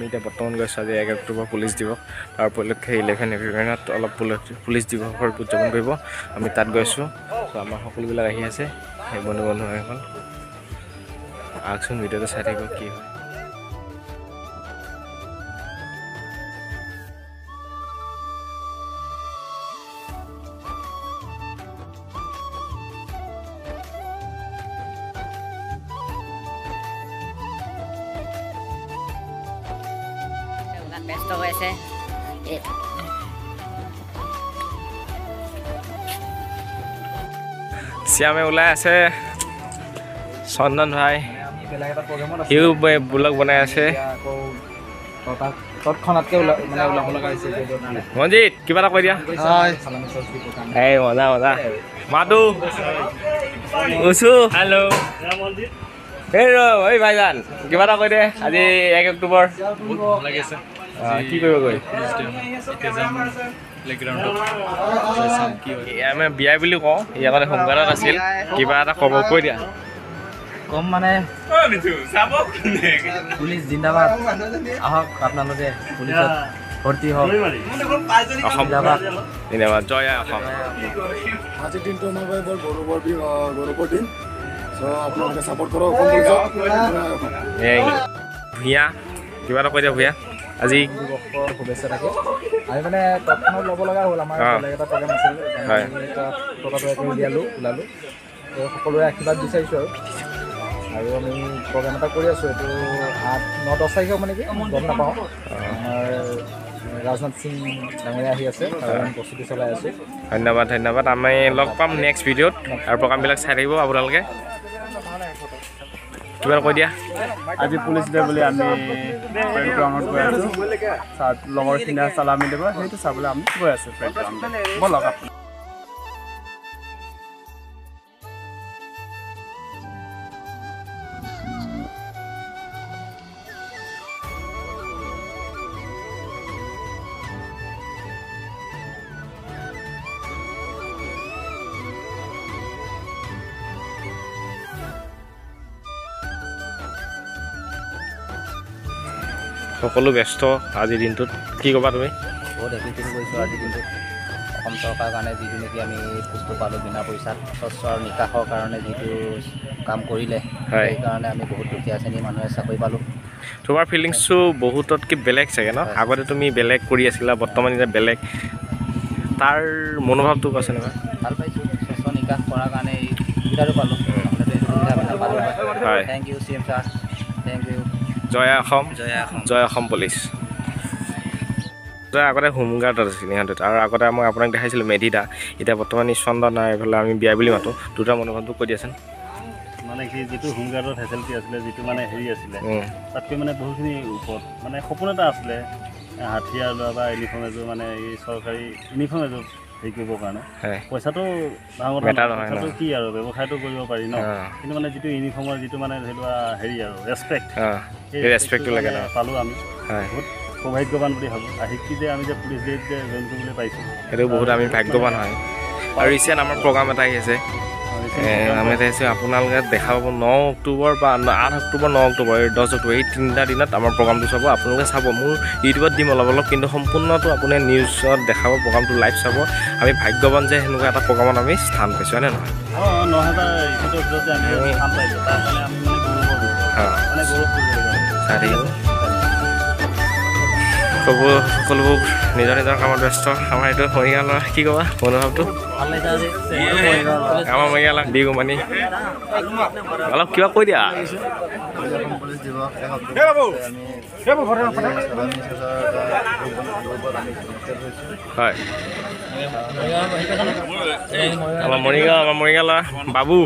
আমি এতিয়া বৰ্তমান গৈছোঁ আজি 1 অক্টোবৰ পুলিচ দিৱস তাৰ উপলক্ষে 11 এভিনিঙত অলপ পুলিচ দিৱসৰ উদযাপন কৰিব আমি তাত গৈছোঁ তো আমাৰ সকলোবিলাক আহি আছে সেই বন্ধু এখন আহকচোন ভিডিঅ'টো চাই থাকিব কি হয় ব্যস্ত হৈ আছে শ্যামে ওলাই আছে চন্দন ভাই সিও ব্লগ বনাই আছে মনজিত কিবা এটা কৈ দিয়া এই মজা মজা মাতো উচু হেল্ল' এই ভাইজান কিবা এটা কৈ দে আজি 1 অক্টোবৰ কি কৰিব গৈ আমি বিয়া বুলি কওঁ ইয়াত সোমবাৰত আছিল কিবা এটা ক'ব কৈ দিয়া কম মানে পুলিচ জিন্দাবাদ আহক আপোনালোকে পুলিচত ভৰ্তি হওক অসম জিন্দাবাদ জয় অসম আজিৰ দিনটো আমাৰ বাবে বৰ গৌৰৱৰ দিন চ' আপোনালোকে ছাপোৰ্ট কৰক ভূঞা কিবা এটা কৈ দিয়া ভূঞা আজি দিৱসৰ শুভেচ্ছা থাকে আমি মানে তৎক্ষণাত ল'ব লগা হ'ল আমাৰ বেলেগ এটা প্ৰগ্ৰেম আছিল টকাটো ওলালোঁ সকলোৰে আশীৰ্বাদ বিচাৰিছোঁ আৰু আমি প্ৰগ্ৰেম এটা কৰি আছোঁ এইটো 8-9-10 তাৰিখে হ'ব নেকি গম নাপাওঁ আমাৰ ৰাজনাথ সিং ডাঙৰীয়া আহি আছে আমি প্ৰস্তুতি চলাই আছোঁ ধন্যবাদ আমি লগ পাম নেক্সট ভিডিঅ'ত আৰু প্ৰগ্ৰামবিলাক চাই থাকিব আপোনালোকে কিবা কৈ দিয়া আজি পুলিচ ডে বুলি আমি পেৰেড গ্ৰাউণ্ডত গৈ আছোঁ লগৰখিনি চালামি দিব সেইটো চাবলৈ আমি গৈ আছোঁ পেৰেড গ্ৰাউণ্ডত ব'লক আপুনি সকলো ব্যস্ত আজিৰ দিনটোত কি ক'বা তুমি বহুত এপ্ৰিচিয়েট কৰিছোঁ আজিৰ দিনটোত অসম চৰকাৰৰ কাৰণে যিটো নেকি আমি বস্তু পালোঁ বিনা পইচাত স্বচ্ছ আৰু নিকাশৰ কাৰণে যিটো কাম কৰিলে সেইকাৰণে আমি বহুত দুখীয়া শ্ৰেণীৰ মানুহে চাকৰি পালোঁ তোমাৰ ফিলিংছটো বহুততকৈ বেলেগ চাগে ন আগতে তুমি বেলেগ কৰি আছিলা বৰ্তমান এতিয়া বেলেগ তাৰ মনোভাৱটো কোৱাচোন ভাল পাইছোঁ স্বচ্ছ নিকাশ কৰাৰ কাৰণে এই সুবিধাটো পালোঁ হয় thank you CM sir thank you জয় অসম পুলিচ আগতে হোমগাৰ্ডত আছিল সিহঁতে আৰু আগতে মই আপোনাক দেখাইছিলোঁ মেধিদা এতিয়া বৰ্তমান চন্দন এইফালে আমি বিয়া বুলি মাতোঁ দুটা মনোভাৱটো কৈ দিয়াচোন মানে কি যিটো হোমগাৰ্ডৰ ফেচিলিটি আছিলে যিটো মানে হেৰি আছিলে তাতকৈ মানে বহুতখিনি ওপৰত মানে সপোন এটা আছিলে হাথিয়াৰ লোৱা বা ইউনিফৰ্ম এযোৰ মানে এই চৰকাৰী ইউনিফৰ্ম এযোৰ হেৰি কৰিবৰ কাৰণে পইচাটো ডাঙৰ কথাটো কি আৰু ব্যৱসায়টো কৰিব পাৰি ন কিন্তু মানে যিটো ইউনিফৰ্মৰ যিটো মানে ধৰি লোৱা হেৰি আৰু ৰেচপেক্ট সেই ৰেচপেক্টটো লাগে পালোঁ আমি বহুত সৌভাগ্যৱান বুলি ভাবোঁ শিকি যে আমি যে পুলিচ ডেত যে জইন কৰিবলৈ পাইছোঁ সেইটো বহুত আমি ভাগ্যৱান হয় আৰু ৰিচেণ্ট আমাৰ প্ৰগ্ৰাম এটা আহি আছে আমি চাইছোঁ আপোনালোকে দেখা পাব 9 অক্টোবৰ বা 8 অক্টোবৰ 9 অক্টোবৰ 10 অক্টোবৰ এই 3টা দিনত আমাৰ প্ৰগ্ৰামটো চাব আপোনালোকে চাব মোৰ ইউটিউবত দিম অলপ কিন্তু সম্পূৰ্ণটো আপুনি নিউজত দেখাব প্ৰগ্ৰামটো লাইভ চাব আমি ভাগ্যৱান যে সেনেকুৱা এটা প্ৰগ্ৰামত আমি স্থান পাইছোঁ হয়নে নহয় চাই থাকিব সকলোবোৰ নিজৰ কামত ব্যস্ত আমাৰ এইটো মৰিগাঁও ল'ৰা কি ক'বা মনোভাৱটো আমাৰ মৰিগাঁও ল'ৰা বিহু মানি অলপ কিবা কৈ দিয়া হয় আমাৰ মৰিগাঁও ল'ৰা বাবু